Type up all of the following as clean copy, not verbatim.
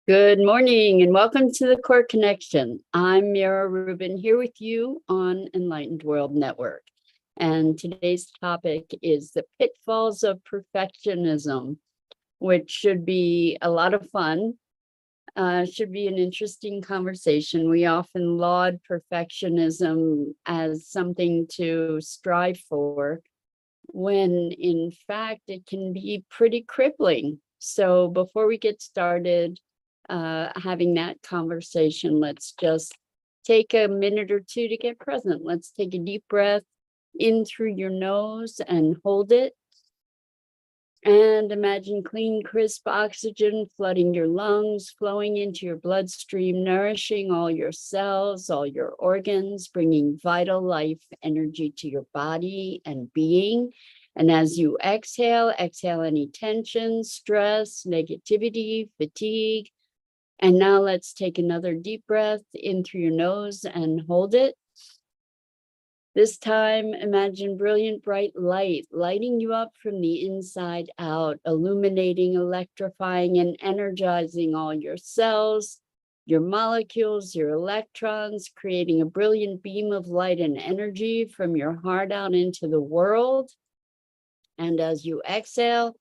Good morning and welcome to the Core Connection. I'm Mira Rubin here with you on Enlightened World Network. And today's topic is the pitfalls of perfectionism, which should be a lot of fun. Should be an interesting conversation. We often laud perfectionism as something to strive for, when in fact it can be pretty crippling. So before we get started having that conversation, let's just take a minute or two to get present. Let's take a deep breath in through your nose and hold it. And imagine clean, crisp oxygen flooding your lungs, flowing into your bloodstream, nourishing all your cells, all your organs, bringing vital life energy to your body and being. And as you exhale any tension, stress, negativity, fatigue. And now let's take another deep breath in through your nose and hold it. This time, imagine brilliant, bright light lighting you up from the inside out, illuminating, electrifying, and energizing all your cells, your molecules, your electrons, creating a brilliant beam of light and energy from your heart out into the world. And as you exhale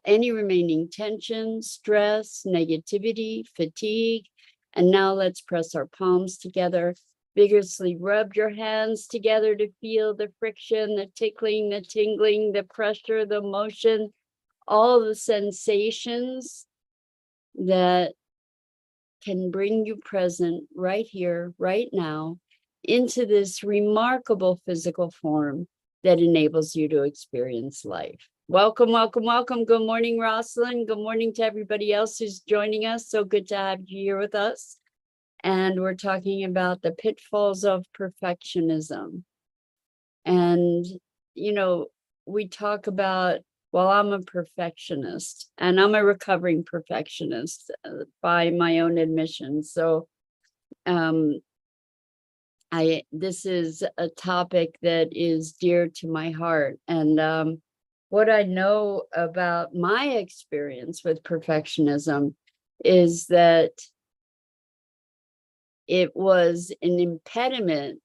any remaining tension, stress, negativity, fatigue. And now let's press our palms together. Vigorously rub your hands together to feel the friction, the tickling, the tingling, the pressure, the motion, all the sensations that can bring you present right here, right now, into this remarkable physical form that enables you to experience life. Welcome, welcome, welcome. Good morning, Rosalind. Good morning to everybody else who's joining us. So good to have you here with us. And we're talking about the pitfalls of perfectionism. And, you know, we talk about, well, I'm a perfectionist and I'm a recovering perfectionist by my own admission. So this is a topic that is dear to my heart. And what I know about my experience with perfectionism is that it was an impediment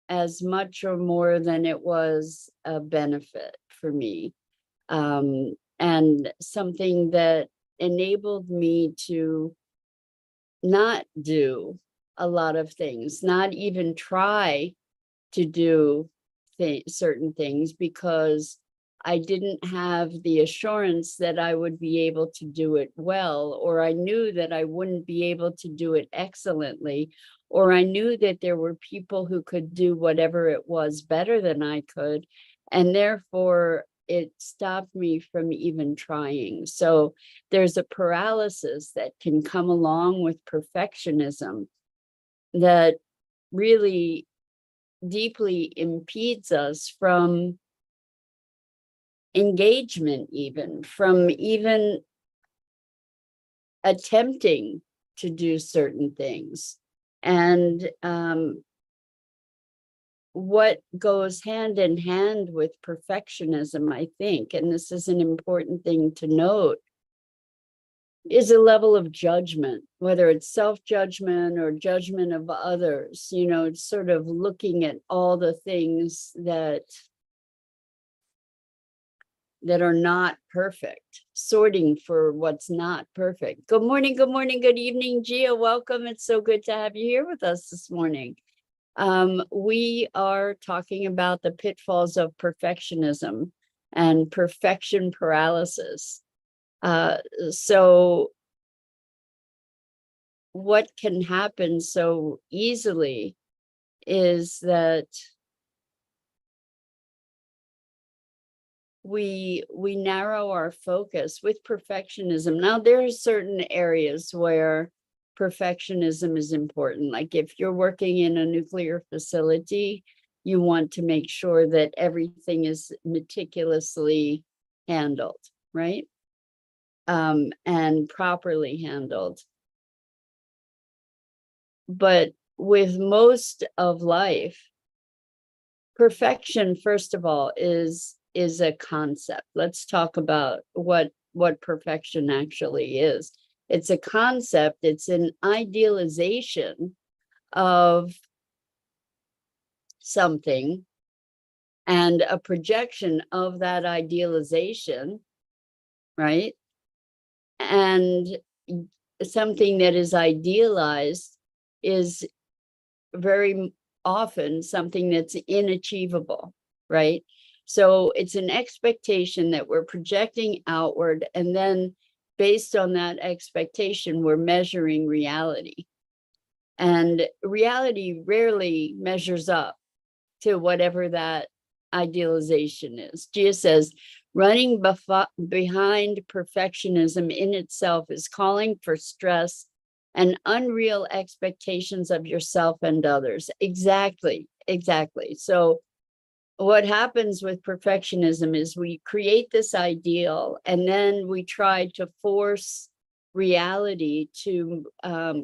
as much or more than it was a benefit for me, and something that enabled me to not do a lot of things, not even try to do certain things, because I didn't have the assurance that I would be able to do it well, or I knew that I wouldn't be able to do it excellently, or I knew that there were people who could do whatever it was better than I could, and therefore it stopped me from even trying. So there's a paralysis that can come along with perfectionism that really deeply impedes us from engagement, even from even attempting to do certain things. And what goes hand in hand with perfectionism, I think, and this is an important thing to note, is a level of judgment, whether it's self-judgment or judgment of others. You know, it's sort of looking at all the things that are not perfect, sorting for what's not perfect. Good morning, good evening, Gia. Welcome. It's so good to have you here with us this morning. We are talking about the pitfalls of perfectionism and perfection paralysis. So what can happen so easily is that we narrow our focus with perfectionism. Now, there are certain areas where perfectionism is important. Like if you're working in a nuclear facility, you want to make sure that everything is meticulously handled, right? And properly handled. But with most of life, perfection, first of all, is a concept. Let's talk about what perfection actually is. It's a concept, it's an idealization of something and a projection of that idealization, right? And something that is idealized is very often something that's inachievable, right? So it's an expectation that we're projecting outward, and then based on that expectation, we're measuring reality. And reality rarely measures up to whatever that idealization is. Gia says, running behind perfectionism in itself is calling for stress and unreal expectations of yourself and others. Exactly. So what happens with perfectionism is we create this ideal, and then we try to force reality to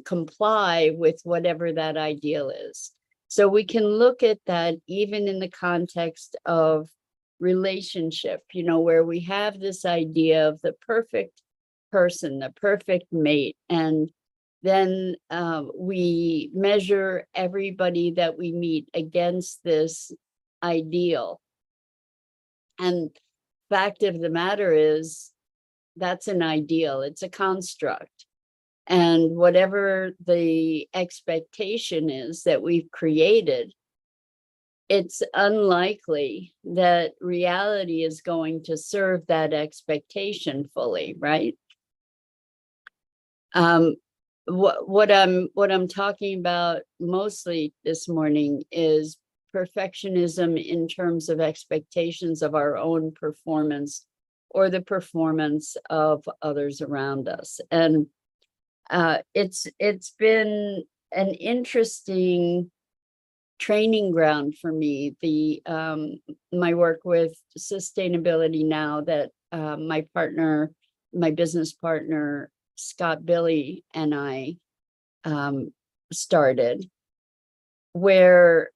comply with whatever that ideal is. So we can look at that even in the context of relationship, where we have this idea of the perfect person, the perfect mate, and then we measure everybody that we meet against this ideal. And fact of the matter is, that's an ideal, it's a construct. And whatever the expectation is that we've created, it's unlikely that reality is going to serve that expectation fully, right? What I'm talking about mostly this morning is perfectionism in terms of expectations of our own performance or the performance of others around us. And it's been an interesting training ground for me. My work with sustainability now that my business partner, Scott Billy, and I started, where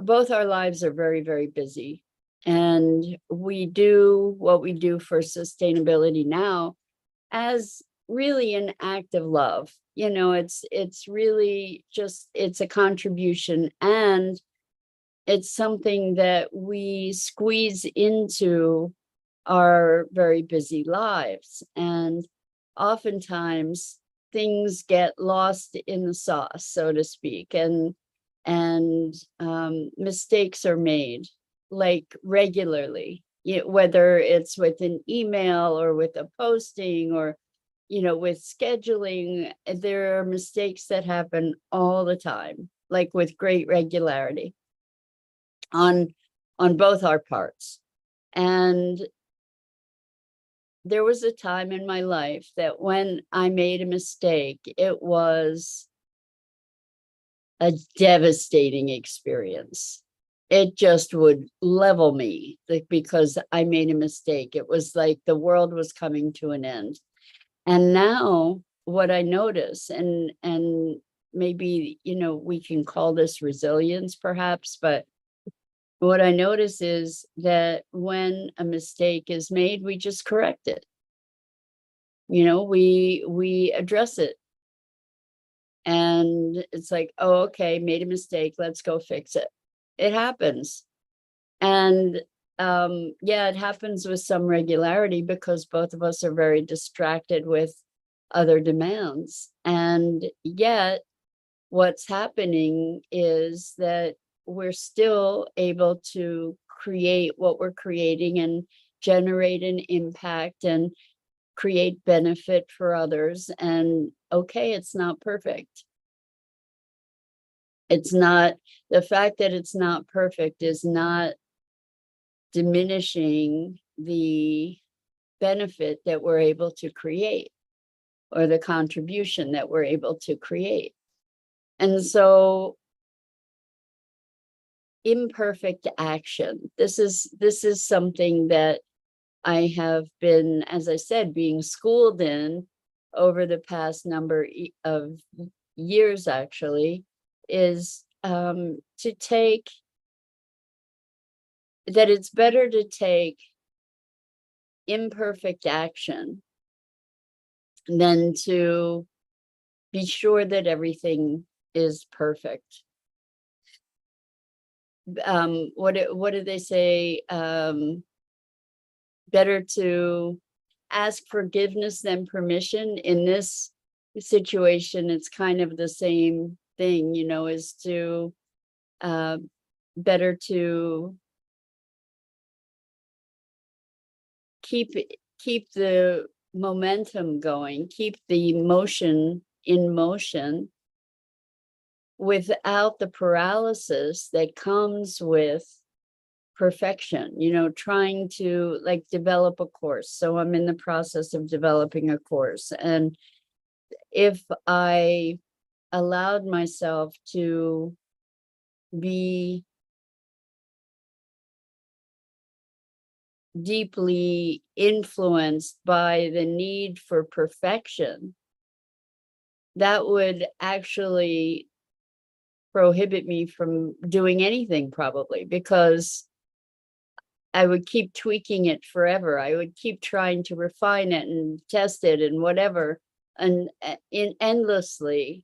both our lives are very, very busy. And we do what we do for sustainability now as really an act of love. It's really just, it's a contribution, and it's something that we squeeze into our very busy lives. And oftentimes things get lost in the sauce, so to speak, and mistakes are made, like, regularly, whether it's with an email or with a posting or with scheduling. There are mistakes that happen all the time, like with great regularity on both our parts. And there was a time in my life that when I made a mistake, it was a devastating experience. It just would level me, like, because I made a mistake. It was like the world was coming to an end. And now what I notice, and maybe, we can call this resilience perhaps, but what I notice is that when a mistake is made, we just correct it. We address it. And it's like, oh, okay, made a mistake, let's go fix it. It happens. And yeah, it happens with some regularity because both of us are very distracted with other demands. And yet what's happening is that we're still able to create what we're creating and generate an impact and create benefit for others. And okay, it's not perfect. It's not, the fact that it's not perfect is not diminishing the benefit that we're able to create or the contribution that we're able to create. And so imperfect action, this is something that I have been, as I said, being schooled in over the past number of years, actually, is to take, that it's better to take imperfect action than to be sure that everything is perfect. What do they say? Better to ask forgiveness than permission. In this situation, it's kind of the same thing, is to better to keep the momentum going, keep the motion in motion without the paralysis that comes with perfection, trying to develop a course. So I'm in the process of developing a course. And if I allowed myself to be deeply influenced by the need for perfection, that would actually prohibit me from doing anything, probably, because I would keep tweaking it forever. I would keep trying to refine it and test it and whatever, and endlessly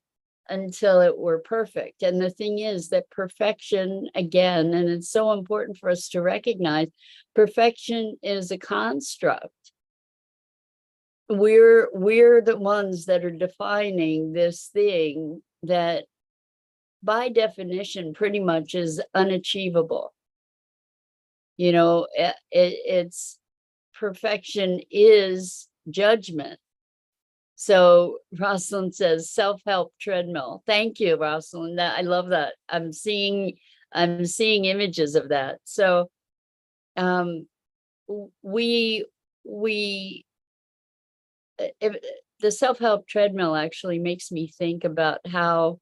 until it were perfect. And the thing is that perfection, again, and it's so important for us to recognize, perfection is a construct. We're the ones that are defining this thing that by definition pretty much is unachievable. It's perfection is judgment. So Rosalind says self-help treadmill. Thank you, Rosalind. I love that. I'm seeing images of that. So we the self-help treadmill actually makes me think about how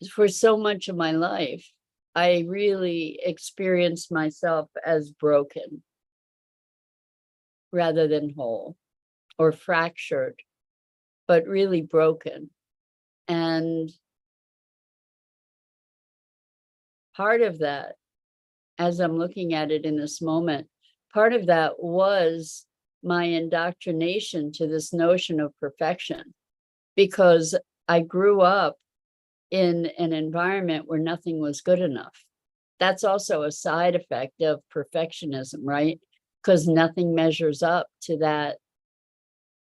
for so much of my life, I really experienced myself as broken rather than whole or fractured, but really broken. And part of that, as I'm looking at it in this moment, part of that was my indoctrination to this notion of perfection, because I grew up in an environment where nothing was good enough. That's also a side effect of perfectionism, right? Because nothing measures up to that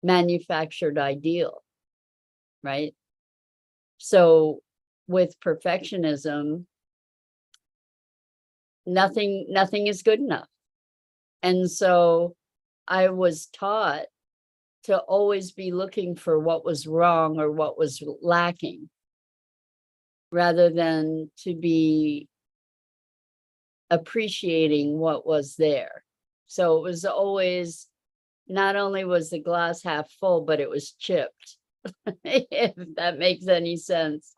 manufactured ideal, right? So with perfectionism, nothing is good enough. And so I was taught to always be looking for what was wrong or what was lacking, rather than to be appreciating what was there. So it was always, not only was the glass half full, but it was chipped, if that makes any sense.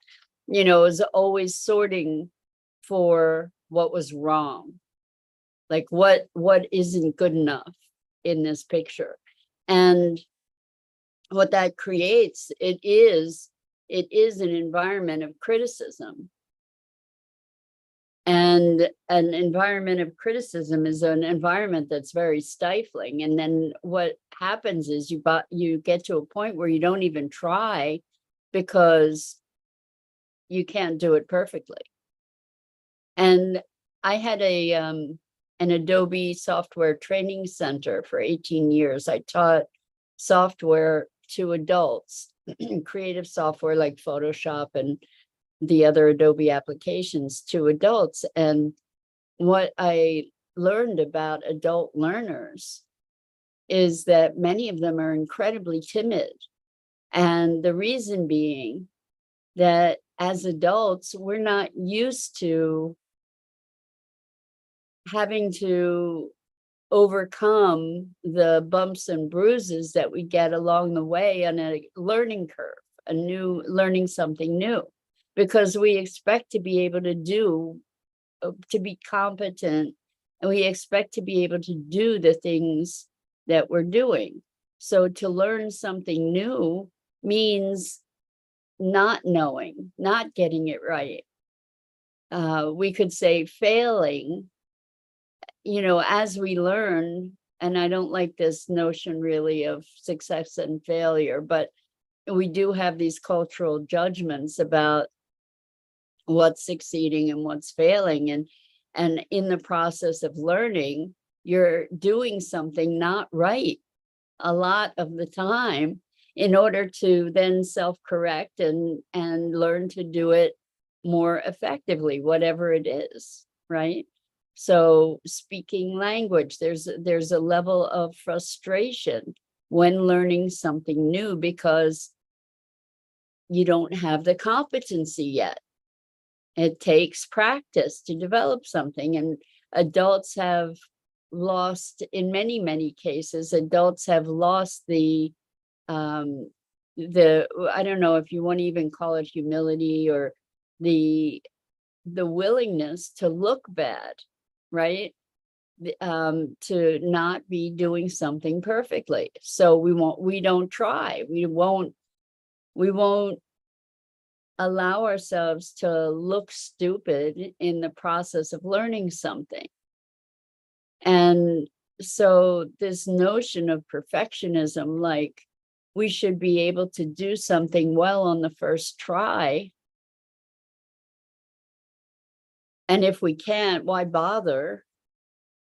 It was always sorting for what was wrong, like what isn't good enough in this picture. And what that creates, it is an environment of criticism. And an environment of criticism is an environment that's very stifling. And then what happens is you get to a point where you don't even try, because you can't do it perfectly. And I had an Adobe software training center for 18 years. I taught software to adults, creative software like Photoshop and the other Adobe applications to adults. And what I learned about adult learners is that many of them are incredibly timid. And the reason being that as adults, we're not used to having to overcome the bumps and bruises that we get along the way on a learning curve, learning something new, because we expect to be able to be competent, and we expect to be able to do the things that we're doing. So to learn something new means not knowing, not getting it right. We could say failing. As we learn, and I don't like this notion really of success and failure, but we do have these cultural judgments about what's succeeding and what's failing. And in the process of learning, you're doing something not right a lot of the time in order to then self-correct and learn to do it more effectively, whatever it is, right? So speaking language, there's a level of frustration when learning something new because you don't have the competency yet. It takes practice to develop something, and adults have lost, in many, many cases, adults have lost I don't know if you want to even call it humility, or the willingness to look bad, right? To not be doing something perfectly. So we don't try. We won't allow ourselves to look stupid in the process of learning something. And so this notion of perfectionism, like we should be able to do something well on the first try. And if we can't, why bother?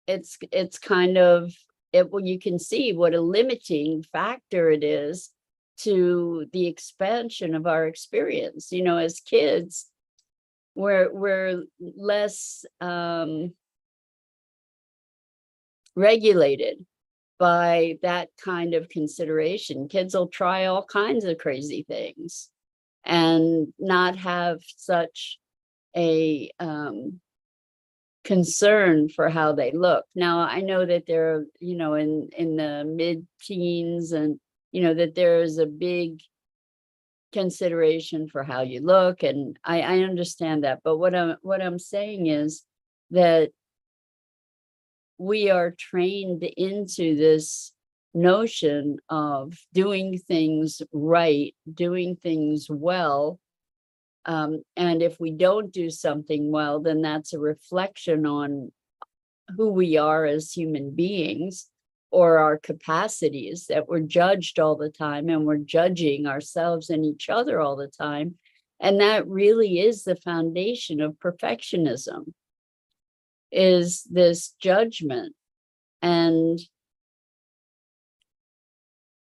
It's kind of it. Well, you can see what a limiting factor it is to the expansion of our experience. You know, as kids, we're less regulated by that kind of consideration. Kids will try all kinds of crazy things and not have such a concern for how they look. Now, I know that they're, you know, in the mid-teens, and you know that there is a big consideration for how you look, and I understand that. But what I'm saying is that we are trained into this notion of doing things right, doing things well. And if we don't do something well, then that's a reflection on who we are as human beings, or our capacities, that we're judged all the time, and we're judging ourselves and each other all the time. And that really is the foundation of perfectionism, is this judgment. And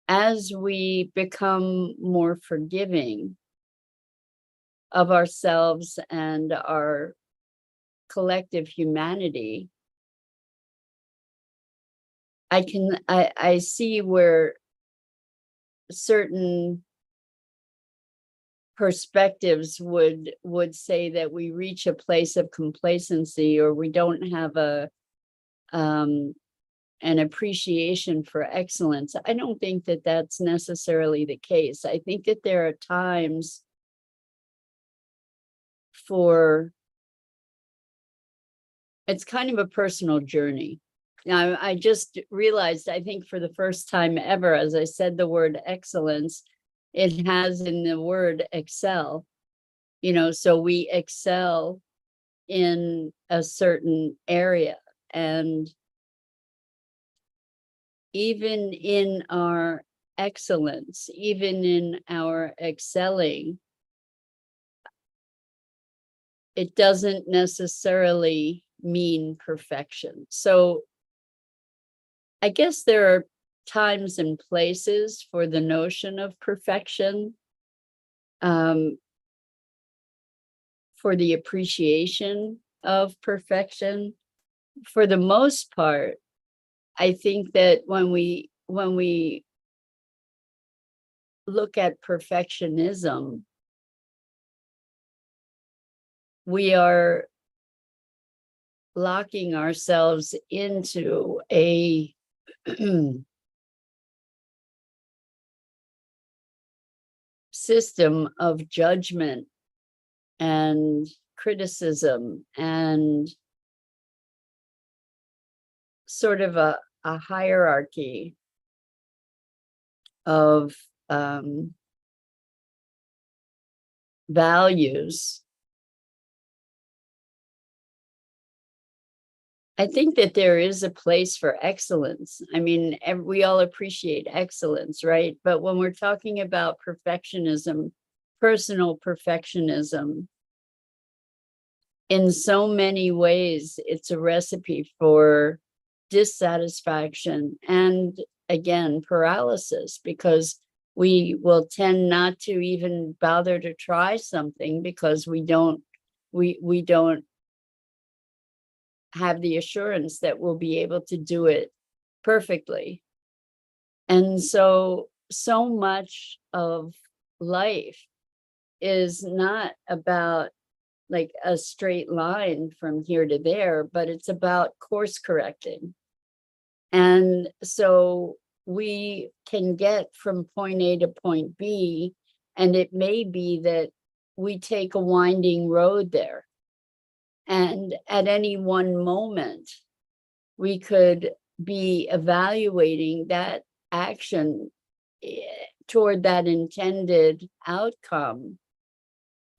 as we become more forgiving of ourselves and our collective humanity, I see where certain perspectives would say that we reach a place of complacency, or we don't have an appreciation for excellence. I don't think that that's necessarily the case. I think that there are times for, it's kind of a personal journey. Now, I just realized, I think for the first time ever, as I said the word excellence, it has in the word excel, you know, so we excel in a certain area. And even in our excellence, even in our excelling, it doesn't necessarily mean perfection. So I guess there are times and places for the notion of perfection, for the appreciation of perfection. For the most part, I think that when we look at perfectionism, we are locking ourselves into a system of judgment and criticism, and sort of a hierarchy of values I think that there is a place for excellence. I mean, we all appreciate excellence, right? But when we're talking about perfectionism, personal perfectionism, in so many ways, it's a recipe for dissatisfaction and, again, paralysis, because we will tend not to even bother to try something because we don't have the assurance that we'll be able to do it perfectly. And so much of life is not about like a straight line from here to there, but it's about course correcting. And so we can get from point A to point B, and it may be that we take a winding road there. And at any one moment, we could be evaluating that action toward that intended outcome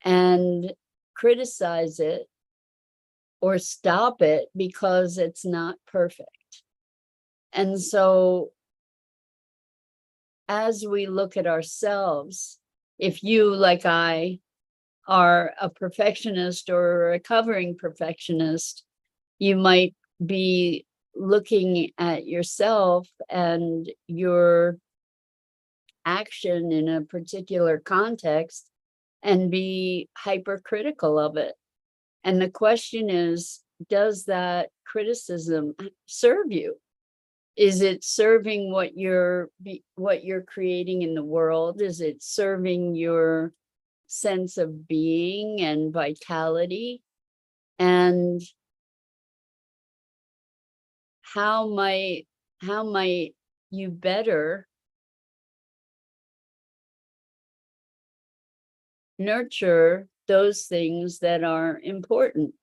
and criticize it or stop it because it's not perfect. And so as we look at ourselves, if you, like I, are a perfectionist or a recovering perfectionist, you might be looking at yourself and your action in a particular context and be hypercritical of it. And the question is, does that criticism serve you? Is it serving what you're creating in the world? Is it serving your sense of being and vitality? And how might you better nurture those things that are important?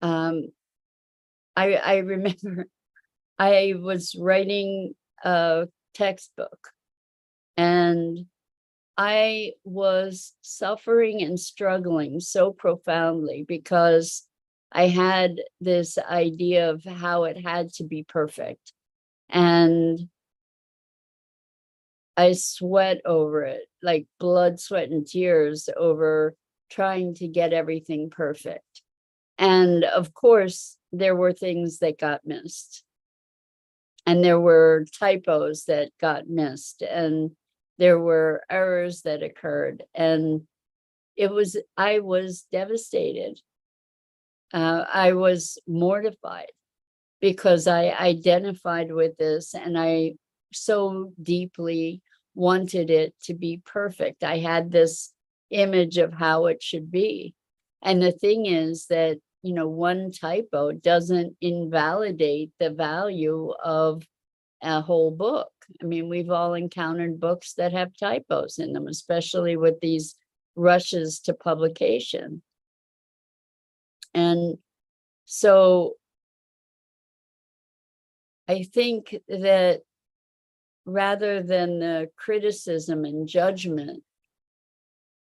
I remember I was writing a textbook, and I was suffering and struggling so profoundly because I had this idea of how it had to be perfect. And I sweat over it, like blood, sweat, and tears over trying to get everything perfect. And of course, there were things that got missed. And there were typos that got missed. And there were errors that occurred. And I was devastated. I was mortified because I identified with this and I so deeply wanted it to be perfect. I had this image of how it should be. And the thing is that, one typo doesn't invalidate the value of a whole book. I mean, we've all encountered books that have typos in them, especially with these rushes to publication. And so I think that rather than the criticism and judgment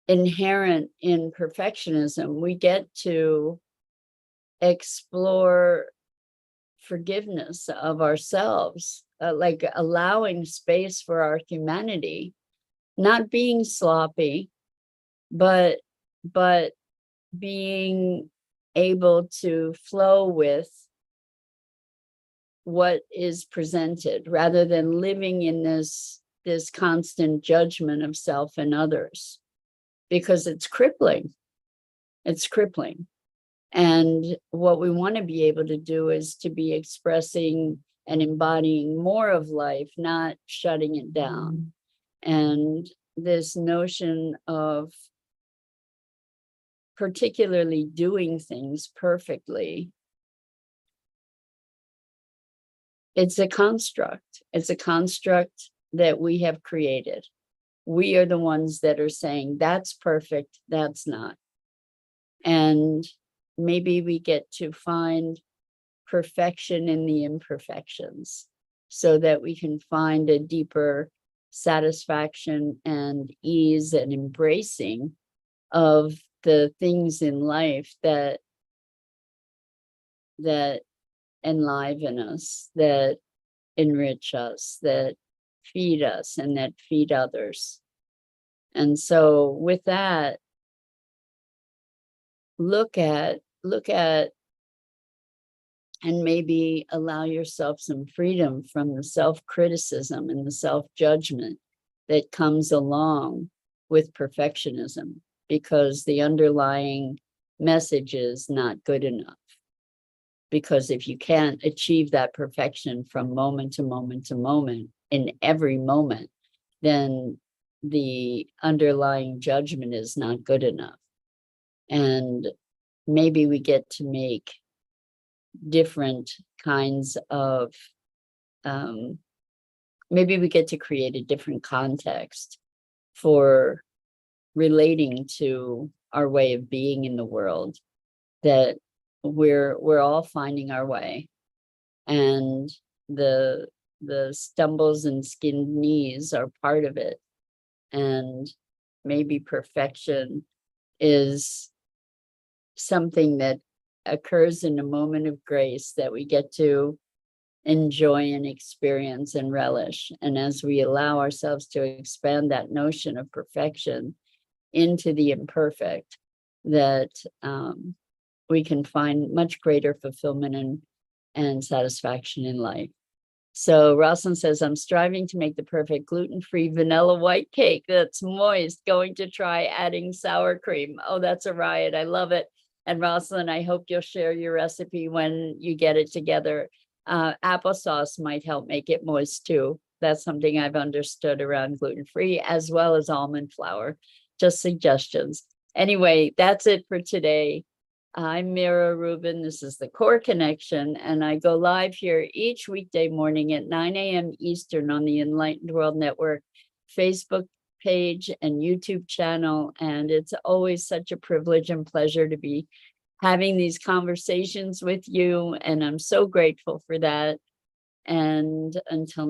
inherent in perfectionism, we get to explore forgiveness of ourselves, like allowing space for our humanity, not being sloppy, but being able to flow with what is presented rather than living in this constant judgment of self and others, because it's crippling. It's crippling. And what we want to be able to do is to be expressing and embodying more of life, not shutting it down. And this notion of particularly doing things perfectly, it's a construct. It's a construct that we have created. We are the ones that are saying that's perfect, that's not. And maybe we get to find perfection in the imperfections so that we can find a deeper satisfaction and ease and embracing of the things in life that enliven us, that enrich us, that feed us, and that feed others. And so with that, look at and maybe allow yourself some freedom from the self-criticism and the self-judgment that comes along with perfectionism, because the underlying message is not good enough. Because if you can't achieve that perfection from moment to moment to moment, in every moment, then the underlying judgment is not good enough. And maybe we get to make different kinds of, maybe we get to create a different context for relating to our way of being in the world, that we're all finding our way, and the stumbles and skinned knees are part of it. And maybe perfection is something that occurs in a moment of grace that we get to enjoy and experience and relish. And as we allow ourselves to expand that notion of perfection into the imperfect, that we can find much greater fulfillment and satisfaction in life. So Rosalind says, I'm striving to make the perfect gluten-free vanilla white cake that's moist, going to try adding sour cream. Oh, that's a riot. I love it. And Rosalind, I hope you'll share your recipe when you get it together. Applesauce might help make it moist too. That's something I've understood around gluten-free, as well as almond flour. Just suggestions. Anyway, that's it for today. I'm Mira Rubin. This is the Core Connection, and I go live here each weekday morning at 9 a.m. Eastern on the Enlightened World Network Facebook page and YouTube channel. And it's always such a privilege and pleasure to be having these conversations with you, and I'm so grateful for that. And until